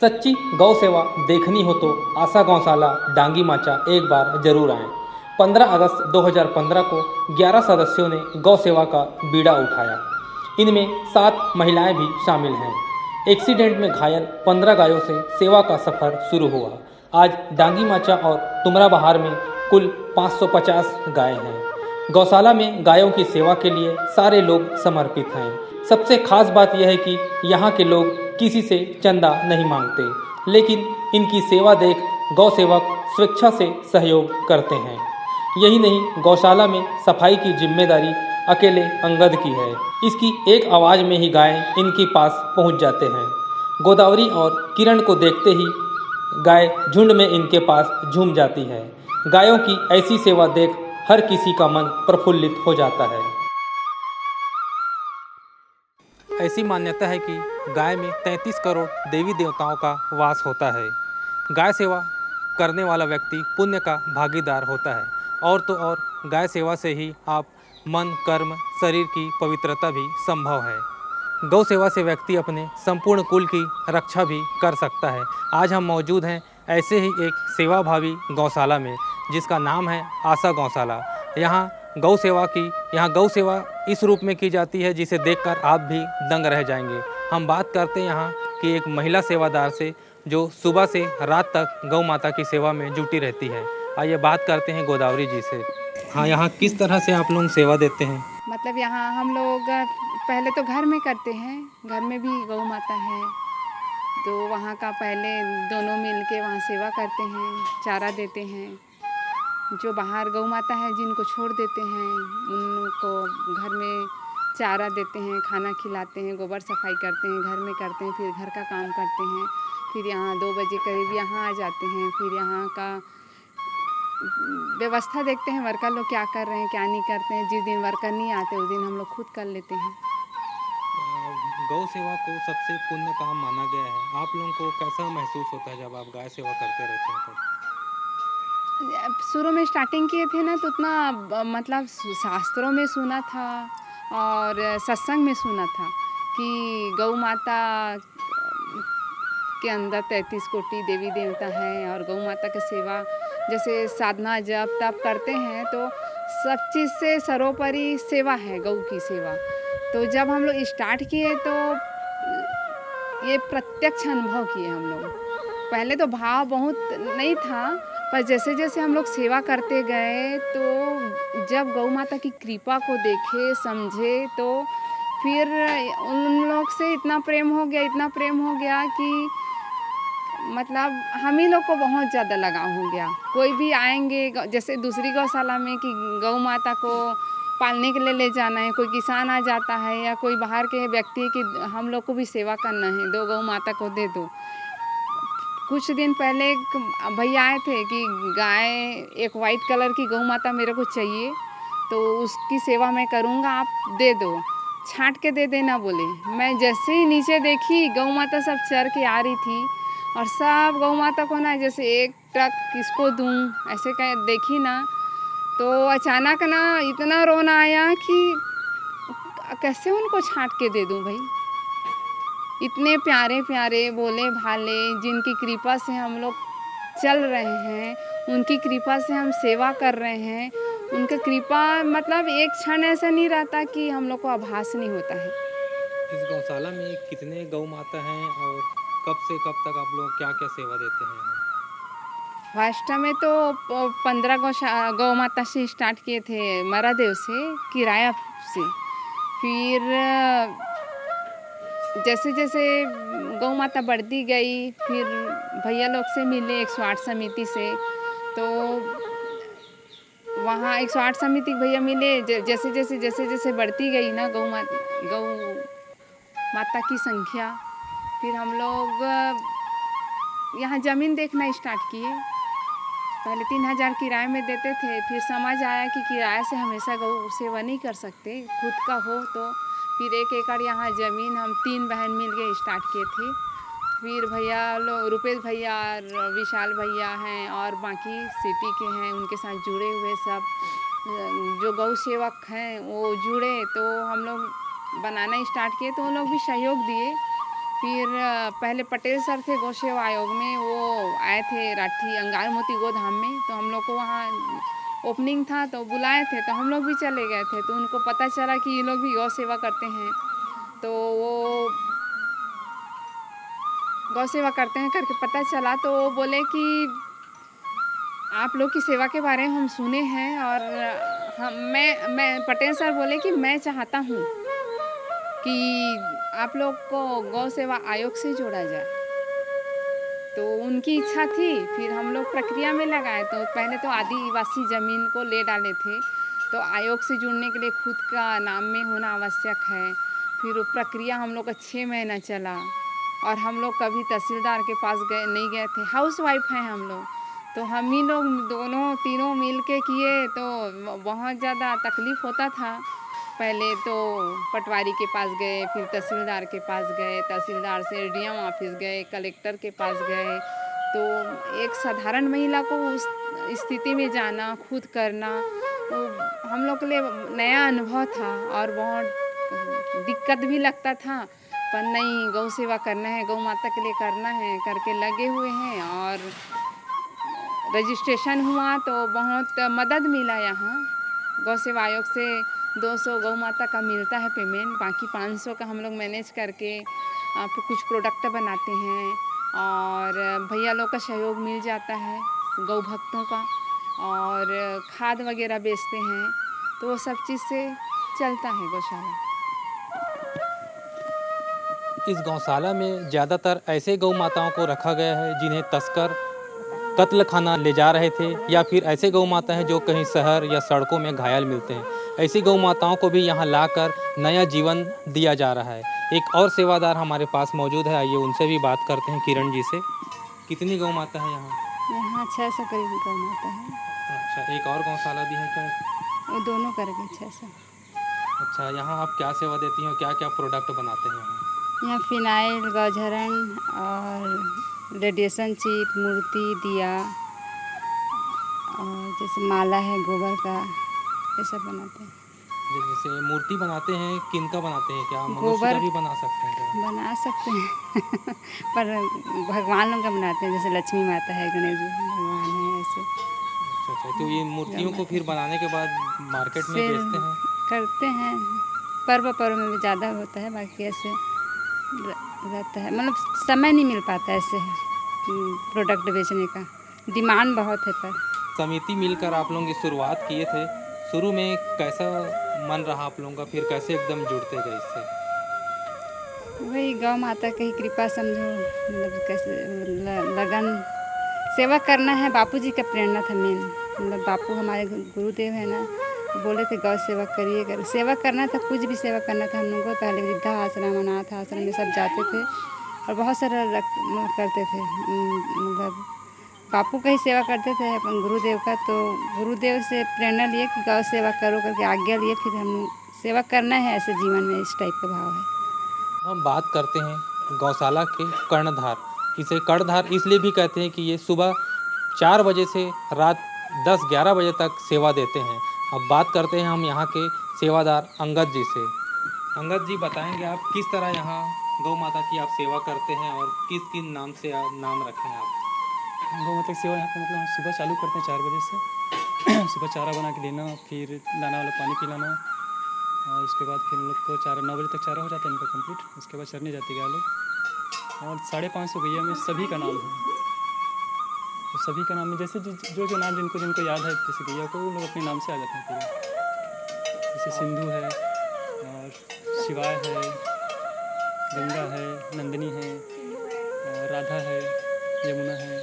सच्ची गौ सेवा देखनी हो तो आशा गौशाला डांगी माचा एक बार जरूर आएं। 15 अगस्त 2015 को 11 सदस्यों ने गौ सेवा का बीड़ा उठाया। इनमें 7 महिलाएं भी शामिल हैं। एक्सीडेंट में घायल 15 गायों से सेवा का सफर शुरू हुआ। आज डांगी माचा और तुमरा बहार में कुल 550 गायें हैं। गौशाला में गायों की सेवा के लिए सारे लोग समर्पित हैं। सबसे खास बात यह है कि यहाँ के लोग किसी से चंदा नहीं मांगते, लेकिन इनकी सेवा देख गौ सेवक स्वेच्छा से सहयोग करते हैं। यही नहीं, गौशाला में सफाई की जिम्मेदारी अकेले अंगद की है। इसकी एक आवाज़ में ही गायें इनके पास पहुंच जाते हैं। गोदावरी और किरण को देखते ही गाय झुंड में इनके पास झूम जाती है। गायों की ऐसी सेवा देख हर किसी का मन प्रफुल्लित हो जाता है। ऐसी मान्यता है कि गाय में 33 करोड़ देवी देवताओं का वास होता है। गाय सेवा करने वाला व्यक्ति पुण्य का भागीदार होता है। और तो और गाय सेवा से ही आप मन, कर्म, शरीर की पवित्रता भी संभव है। गौ सेवा से व्यक्ति अपने संपूर्ण कुल की रक्षा भी कर सकता है। आज हम मौजूद हैं ऐसे ही एक सेवाभावी गौशाला में, जिसका नाम है आशा गौशाला। यहाँ गौ सेवा इस रूप में की जाती है जिसे देखकर आप भी दंग रह जाएंगे। हम बात करते हैं यहाँ की एक महिला सेवादार से, जो सुबह से रात तक गौ माता की सेवा में जुटी रहती है। आइए बात करते हैं गोदावरी जी से। हाँ, यहाँ किस तरह से आप लोग सेवा देते हैं? मतलब यहाँ हम लोग पहले तो घर में करते हैं, घर में भी गौ माता है तो वहाँ का पहले दोनों मिल के वहाँ सेवा करते हैं, चारा देते हैं। जो बाहर गौ माता है जिनको छोड़ देते हैं उनको घर में चारा देते हैं, खाना खिलाते हैं, गोबर सफाई करते हैं, घर में करते हैं, फिर घर का काम करते हैं। फिर यहाँ 2 बजे करीब यहाँ आ जाते हैं। फिर यहाँ का व्यवस्था देखते हैं, वर्कर लोग क्या कर रहे हैं क्या नहीं करते हैं। जिस दिन वर्कर नहीं आते उस दिन हम लोग खुद कर लेते हैं। गौ सेवा को सबसे पुण्य काम माना गया है। आप लोगों को कैसा महसूस होता है जब आप गाय सेवा करते रहते हैं? तो शुरू में स्टार्टिंग किए थे ना तो उतना मतलब शास्त्रों में सुना था और सत्संग में सुना था कि गौ माता के अंदर 33 कोटि देवी देवता हैं और गौ माता की सेवा जैसे साधना जप तप करते हैं तो सब चीज़ से सर्वोपरि सेवा है, गौ की सेवा। तो जब हम लोग स्टार्ट किए तो ये प्रत्यक्ष अनुभव किए हम लोग। पहले तो भाव बहुत नहीं था, पर जैसे जैसे हम लोग सेवा करते गए तो जब गौ माता की कृपा को देखे समझे तो फिर उन लोग से इतना प्रेम हो गया कि मतलब हम ही लोग को बहुत ज़्यादा लगाव हो गया। कोई भी आएंगे जैसे दूसरी गौशाला में कि गौ माता को पालने के लिए ले जाना है, कोई किसान आ जाता है या कोई बाहर के व्यक्ति की हम लोग को भी सेवा करना है, दो गौ माता को दे दो। कुछ दिन पहले एक भैया आए थे कि गाय एक वाइट कलर की गौ माता मेरे को चाहिए तो उसकी सेवा मैं करूँगा, आप दे दो, छांट के दे देना बोले। मैं जैसे ही नीचे देखी गौ माता सब चर के आ रही थी और सब गौ माता को ना जैसे एक ट्रक किसको दूँ ऐसे कह देखी ना तो अचानक ना इतना रोना आया कि कैसे उनको छांट के दे दूँ भाई। इतने प्यारे प्यारे भोले भाले जिनकी कृपा से हम लोग चल रहे हैं, उनकी कृपा से हम सेवा कर रहे हैं। उनका कृपा मतलब एक क्षण ऐसा नहीं रहता कि हम लोग को आभास नहीं होता है। इस गौशाला में कितने गौ माता हैं और कब से कब तक आप लोग क्या क्या सेवा देते हैं? फर्स्ट में तो 15 गौ माता से स्टार्ट किए थे, मरादेव से किराया से। फिर जैसे जैसे गौ माता बढ़ती गई फिर भैया लोग से मिले 108 समिति से, तो वहाँ 108 समिति के भैया मिले। जैसे जैसे बढ़ती गई ना गौ माता की संख्या, फिर हम लोग यहाँ ज़मीन देखना स्टार्ट किए। पहले 3000 किराए में देते थे, फिर समझ आया कि किराए से हमेशा गौ सेवा नहीं कर सकते, खुद का हो तो फिर 1 एकड़ यहाँ ज़मीन हम 3 बहन मिल के स्टार्ट किए थे। फिर भैया लोग रुपेश भैया और विशाल भैया हैं और बाकी सिटी के हैं, उनके साथ जुड़े हुए सब जो गौ सेवक हैं वो जुड़े, तो हम लोग बनाना स्टार्ट किए तो वो लोग भी सहयोग दिए। फिर पहले पटेल सर थे गौ सेवा आयोग में, वो आए थे राठी अंगार मोती गो धाम में, तो हम लोग को वहाँ ओपनिंग था तो बुलाए थे, तो हम लोग भी चले गए थे। तो उनको पता चला कि ये लोग भी गौ सेवा करते हैं, तो वो गौ सेवा करते हैं करके पता चला, तो वो बोले कि आप लोग की सेवा के बारे में हम सुने हैं, और मैं पटेल सर बोले कि मैं चाहता हूँ कि आप लोग को गौ सेवा आयोग से जोड़ा जाए। तो उनकी इच्छा थी, फिर हम लोग प्रक्रिया में लगाए। तो पहले तो आदिवासी ज़मीन को ले डाले थे, तो आयोग से जुड़ने के लिए खुद का नाम में होना आवश्यक है। फिर वो प्रक्रिया हम लोग का 6 महीना चला, और हम लोग कभी तहसीलदार के पास नहीं गए थे। हाउस वाइफ हैं हम लोग, तो हम ही लोग दोनों तीनों मिल के किए, तो बहुत ज़्यादा तकलीफ़ होता था। पहले तो पटवारी के पास गए, फिर तहसीलदार के पास गए, तहसीलदार से डीएम ऑफिस गए, कलेक्टर के पास गए। तो एक साधारण महिला को उस स्थिति में जाना, खुद करना, वो हम लोग के लिए नया अनुभव था, और बहुत दिक्कत भी लगता था। पर नहीं, गौ सेवा करना है, गौ माता के लिए करना है करके लगे हुए हैं। और रजिस्ट्रेशन हुआ तो बहुत मदद मिला। यहाँ गौ सेवा आयोग से 200 गौ माता का मिलता है पेमेंट, बाकी 500 का हम लोग मैनेज करके कुछ प्रोडक्ट बनाते हैं, और भैया लोग का सहयोग मिल जाता है गौ भक्तों का, और खाद वगैरह बेचते हैं, तो वो सब चीज़ से चलता है गौशाला। इस गौशाला में ज़्यादातर ऐसे गौ माताओं को रखा गया है जिन्हें तस्कर कत्ल खाना ले जा रहे थे, या फिर ऐसे गौ माता हैं जो कहीं शहर या सड़कों में घायल मिलते हैं। ऐसी गौ माताओं को भी यहाँ लाकर नया जीवन दिया जा रहा है। एक और सेवादार हमारे पास मौजूद है, आइए उनसे भी बात करते हैं, किरण जी से। कितनी गौ माता है यहाँ? यहाँ 600 करीब गौ माता है। अच्छा, एक और गौशाला भी है क्या? वो दोनों करके 600। अच्छा, यहाँ आप क्या सेवा देती हैं, क्या क्या प्रोडक्ट बनाते हैं यहाँ? यहाँ फिनाइल, गौझरण और रेडिएशन चिप, मूर्ति, दिया, और जैसे माला है गोबर का, ये सब बनाते हैं। जैसे मूर्ति बनाते हैं, किनका बनाते हैं? क्या मनुष्य गोबर का भी बना सकते हैं क्या? बना सकते हैं पर भगवान लोग का बनाते हैं, जैसे लक्ष्मी माता है, गणेश जी भगवान है, ऐसे। अच्छा, तो ये मूर्तियों को फिर बनाने के बाद मार्केट में सेल बेचते हैं? करते हैं, पर्व में भी ज़्यादा होता है, बाकी ऐसे रहता है, मतलब समय नहीं मिल पाता ऐसे प्रोडक्ट बेचने का, डिमांड बहुत है। पर समिति मिलकर आप लोग की शुरुआत किए थे, शुरू में कैसा मन रहा आप लोगों का, फिर कैसे एकदम जुड़ते गए इससे? वही गौ माता की कृपा समझो, मतलब कैसे लगन सेवा करना है। बापूजी का प्रेरणा था मेन, मतलब बापू हमारे गुरुदेव है ना, बोले थे गौ सेवा करिए, सेवा करना था, कुछ भी सेवा करना था हम लोगों को। पहले वृद्धा आश्रम, अनाथ आश्रम में सब जाते थे, और बहुत सारा करते थे, मतलब बापू का ही सेवा करते थे अपन गुरुदेव का। तो गुरुदेव से प्रेरणा लिए कि गौ सेवा करो करके आज्ञा लिए, फिर हम सेवा करना है ऐसे जीवन में, इस टाइप का भाव है। हम बात करते हैं गौशाला के कर्णधार। इसे कर्णधार इसलिए भी कहते हैं कि ये सुबह 4 बजे से रात 10-11 बजे तक सेवा देते हैं। अब बात करते हैं हम यहाँ के सेवादार अंगद जी से। अंगद जी, बताएंगे आप किस तरह यहाँ गौ माता की आप सेवा करते हैं, और किस नाम से आप नाम रखें आप? गौ माता की सेवा यहाँ पे मतलब हम सुबह चालू करते हैं 4 बजे से सुबह चारा बना के देना, फिर दाना वाला पानी पिलाना, और उसके बाद फिर हम लोग को 9 बजे तक चारा हो जाता है इनका कंप्लीट। उसके बाद चरने जाते गाय लोग, और 550 गैया में सभी का नाम है। तो सभी का नाम में जैसे जो नाम जिनको याद है, जैसे गैया को वो लोग अपने नाम से आ जाते हैं पूरे। जैसे सिंधु है, और शिवाय है, गंगा है, नंदिनी है, और राधा है, यमुना है,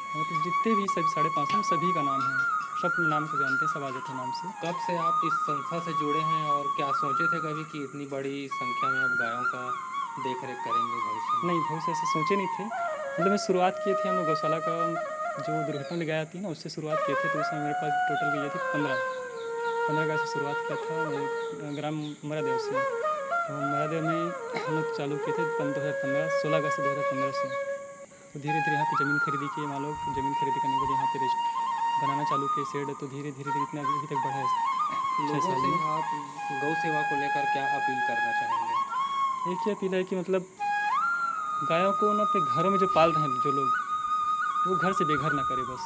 मतलब जितने भी सब 550 सभी का नाम है, सब नाम को जानते हैं, सब आ जाते हैं नाम से। कब से आप इस संस्था से जुड़े हैं, और क्या सोचे थे कभी कि इतनी बड़ी संख्या में आप गायों का देख रेख करेंगे भविष्य में? नहीं, भविष्य ऐसे सोचे नहीं थे, मतलब मैं शुरुआत किए थे हम लोग गौशाला का, जो दुर्घटना गाय आती है ना, उससे शुरुआत किए थे। तो उस समय मेरे पास टोटल गई थी 15 गाय से शुरुआत किया था, ग्राम मरादेव से। तो मरादेव में हम लोग चालू किए थे 2015, 16 अगस्त 2015 से। तो धीरे धीरे यहाँ पे ज़मीन खरीदी की, मान लो ज़मीन खरीदी करने के बाद यहाँ पे बनाना चालू किए शेड। तो धीरे धीरे इतना अभी तक बढ़ा है। लोगों से आप गौ सेवा को लेकर क्या अपील करना चाहेंगे? एक ही अपील है कि मतलब गायों को ना अपने घरों में जो पाल रहे हैं जो लोग, वो घर से बेघर ना करे बस।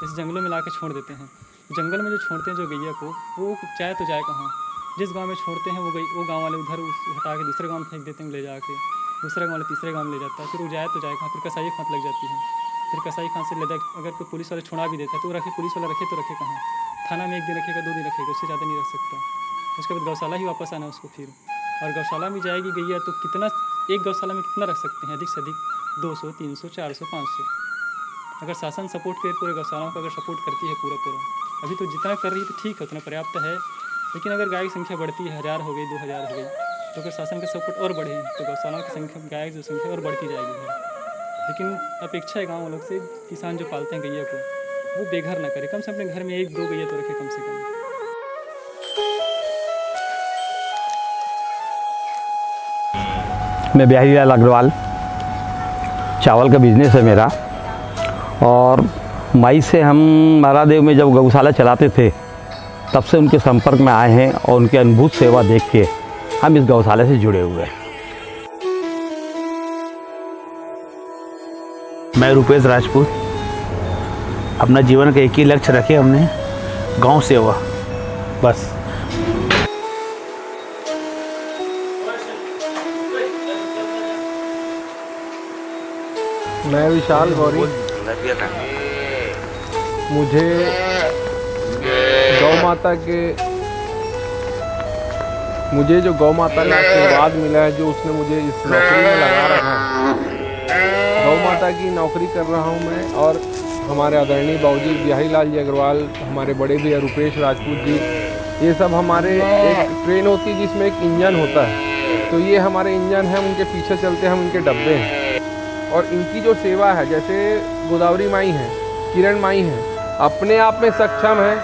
जैसे जंगलों में ला के छोड़ देते हैं, जंगल में जो छोड़ते हैं जो गैया को, वो चाहे तो जाए कहाँ। जिस गांव में छोड़ते हैं वो गांव वाले उधर हटा के दूसरे गांव में फेंक देते हैं ले जाके, दूसरे गांव वाले तीसरे गांव में ले जाता है, फिर वो जाए तो जाए कहाँ, फिर कसाई खान लग जाती है। फिर कसाई खान से ले जाए, अगर कोई पुलिस वाले छुड़ा भी देता है तो वो रखे, पुलिस वाला रखे तो रखे कहाँ, थाना में 1 दिन रखेगा 2 दिन रखेगा, उससे ज़्यादा नहीं रख सकता। उसके बाद गौशाला ही वापस आना उसको फिर, और गौशाला में जाएगी गैया तो कितना, एक गौशाला में कितना रख सकते हैं, अधिक से अधिक 200, 300, 400, 500। अगर शासन सपोर्ट करे पूरे गौशालाओं को, अगर सपोर्ट करती है पूरा, अभी तो जितना कर रही है तो ठीक है, उतना पर्याप्त है। लेकिन अगर गाय की संख्या बढ़ती है, 1000 हो गई, 2000 हो गई, तो अगर शासन का सपोर्ट और बढ़े तो गौशालाओं की संख्या, गाय की जो संख्या और बढ़ती जाएगी है। लेकिन अपेक्षा है गाँव लोग से, किसान जो पालते हैं गैया को, वो बेघर ना करे, कम से अपने घर में 1-2 गैया तो रखे कम से कम। मैं बिहारी लाल अग्रवाल, चावल का बिजनेस है मेरा। और मई से हम महारादेव में जब गौशाला चलाते थे तब से उनके संपर्क में आए हैं और उनकी अद्भुत सेवा देख के हम इस गौशाला से जुड़े हुए हैं। मैं रुपेश राजपूत, अपना जीवन का एक ही लक्ष्य रखे हमने, गांव सेवा बस। मैं विशाल गौरी, मुझे जो गौ माता का आशीर्वाद मिला है, जो उसने मुझे इस नौकरी में लगा रखा है, गौ माता की नौकरी कर रहा हूं मैं। और हमारे आदरणीय बाबूजी बिहारी लाल जी अग्रवाल, हमारे बड़े भैया रुपेश राजपूत जी, ये सब हमारे, एक ट्रेन होती है जिसमें एक इंजन होता है, तो ये हमारे इंजन हैं, उनके पीछे चलते हम उनके डब्बे हैं। और इनकी जो सेवा है, जैसे गोदावरी माई हैं, किरण माई हैं, अपने आप में सक्षम हैं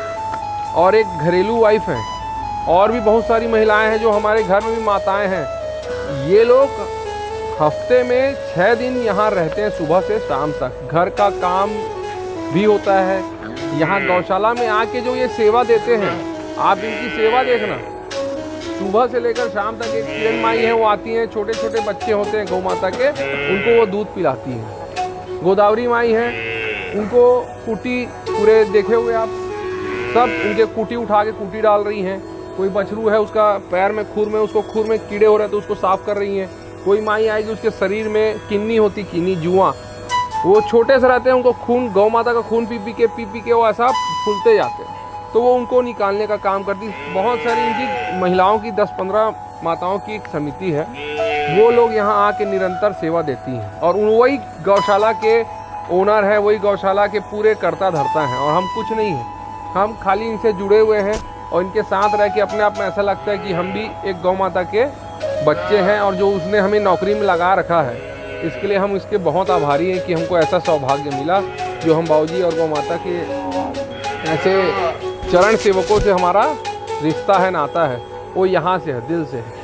और एक घरेलू वाइफ हैं, और भी बहुत सारी महिलाएं हैं जो हमारे घर में भी माताएं हैं। ये लोग हफ्ते में 6 दिन यहाँ रहते हैं, सुबह से शाम तक। घर का काम भी होता है। यहाँ गौशाला में आके जो ये सेवा देते हैं, आप इनकी सेवा देखना, सुबह से लेकर शाम तक। एक किरण माई है, वो आती हैं, छोटे छोटे बच्चे होते हैं गौ माता के, उनको वो दूध पिलाती हैं। गोदावरी माई हैं, उनको कुटी, पूरे देखे हुए आप सब, उनके कुटी उठा के कुटी डाल रही हैं। कोई बछरू है, उसका पैर में खुर में कीड़े हो रहे हैं तो उसको साफ कर रही हैं। कोई माई आएगी, उसके शरीर में किन्नी होती, किन्नी जुआ, वो छोटे से रहते हैं, उनको खून, गौ माता का खून पी पी के वो ऐसा फूलते जाते हैं, तो वो उनको निकालने का काम करती। बहुत सारी इनकी महिलाओं की 10-15 माताओं की एक समिति है, वो लोग यहाँ आके निरंतर सेवा देती हैं। और वही गौशाला के ओनर है, वही गौशाला के पूरे कर्ता धर्ता हैं, और हम कुछ नहीं हैं, हम खाली इनसे जुड़े हुए हैं। और इनके साथ रह के अपने आप में ऐसा लगता है कि हम भी एक गौ माता के बच्चे हैं, और जो उसने हमें नौकरी में लगा रखा है, इसके लिए हम इसके बहुत आभारी हैं कि हमको ऐसा सौभाग्य मिला, जो हम बाबूजी और गौ माता के ऐसे चरण सेवकों से हमारा रिश्ता है, नाता है, वो यहाँ से है, दिल से है।